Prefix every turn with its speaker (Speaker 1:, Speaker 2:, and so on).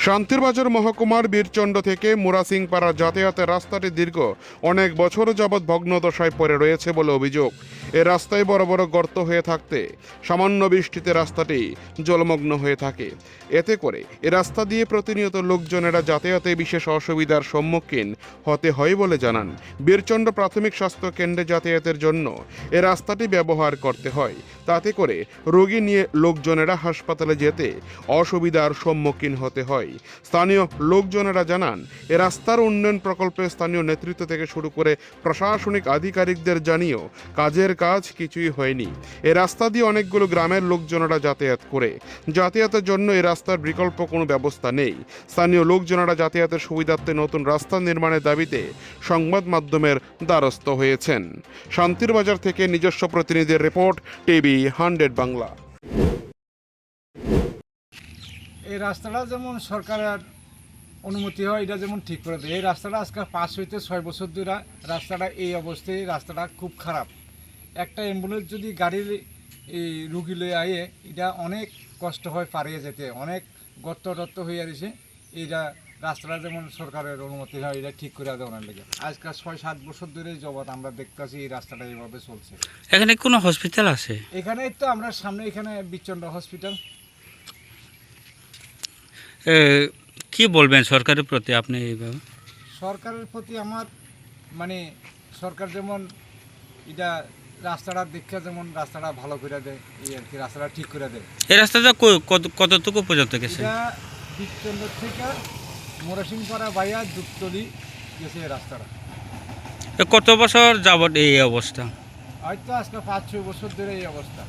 Speaker 1: শান্তিরবাজার মহকুমার বীরচন্ড থেকে মুরাসিংপাড়া যাতায়াতের রাস্তাটি দীর্ঘ অনেক বছর যাবৎ ভগ্নদশায় পড়ে রয়েছে বলে অভিযোগ। এ রাস্তায় বড় বড় গর্ত হয়ে থাকতে সামান্য বৃষ্টিতে রাস্তাটি জলমগ্ন হয়ে থাকে। এতে করে এ রাস্তা দিয়ে প্রতিনিয়ত লোকজনেরা যাতায়াতে বিশেষ অসুবিধার সম্মুখীন হতে হয় বলে জানান। বীরচন্ড প্রাথমিক স্বাস্থ্য কেন্দ্রে যাতায়াতের জন্য এ রাস্তাটি ব্যবহার করতে হয়। তাতে করে রোগী নিয়ে লোকজনেরা হাসপাতালে যেতে অসুবিধার সম্মুখীন হতে হয়। স্থানীয় লোকজনেরা জানান, এ রাস্তার উন্নয়ন প্রকল্পে স্থানীয় নেতৃত্ব থেকে শুরু করে প্রশাসনিক আধিকারিকদের জানিয়েও কাজের কাজ কিছুই হয়নি। এ রাস্তা দিয়ে অনেকগুলো গ্রামের লোকজনেরা যাতায়াত করে। যাতায়াতের জন্য এ রাস্তার বিকল্প কোনো ব্যবস্থা নেই। স্থানীয় লোকজনেরা যাতায়াতের সুবিধার্থে নতুন রাস্তা নির্মাণের দাবিতে সংবাদ মাধ্যমের দ্বারস্থ হয়েছেন। শান্তির বাজার থেকে নিজস্ব প্রতিনিধির রিপোর্ট, টিভি 100 বাংলা।
Speaker 2: এই রাস্তাটা যেমন সরকারের অনুমতি হয়, এটা যেমন ঠিক করে দেয়। এই রাস্তাটা আজকে 5 হইতে 6 বছর ধরে রাস্তাটা এই অবস্থায়, রাস্তাটা খুব খারাপ। একটা অ্যাম্বুলেন্স যদি গাড়ির এই রুগী লয়ে আয়ে, এটা অনেক কষ্ট হয় পারিয়ে যেতে, অনেক গর্ত টর্ত হয়ে আসে। এইটা রাস্তাটা যেমন সরকারের অনুমতি হয়, এটা ঠিক করে দেওয়ার লেগে আজকাল 6-7 বছর ধরে জবাত আমরা দেখতেছি এই রাস্তাটা এইভাবে চলছে।
Speaker 3: এখানে কোনো হসপিটাল আছে?
Speaker 2: এখানে তো আমরা সামনে এখানে বীরচন্ড হসপিটাল।
Speaker 3: কি বলবেন সরকারের প্রতি আপনি এইভাবে?
Speaker 2: সরকারের প্রতি আমার মানে সরকার যেমন এটা রাস্তাটা দেখে যেমন রাস্তাটা ভালো করে দেয়, এই আর কি, রাস্তাটা ঠিক করে দেয়।
Speaker 3: এই রাস্তাটা কতটুকু পর্যন্ত গেছে?
Speaker 2: এটা বীরচন্দ্র থেকে মোরাসিংপাড়া বাইয়া দুপতলি গেছে এই রাস্তাটা।
Speaker 3: কত বছর যাবত এই অবস্থা?
Speaker 2: হয়তো আজকে 5-6 বছর ধরে এই অবস্থা।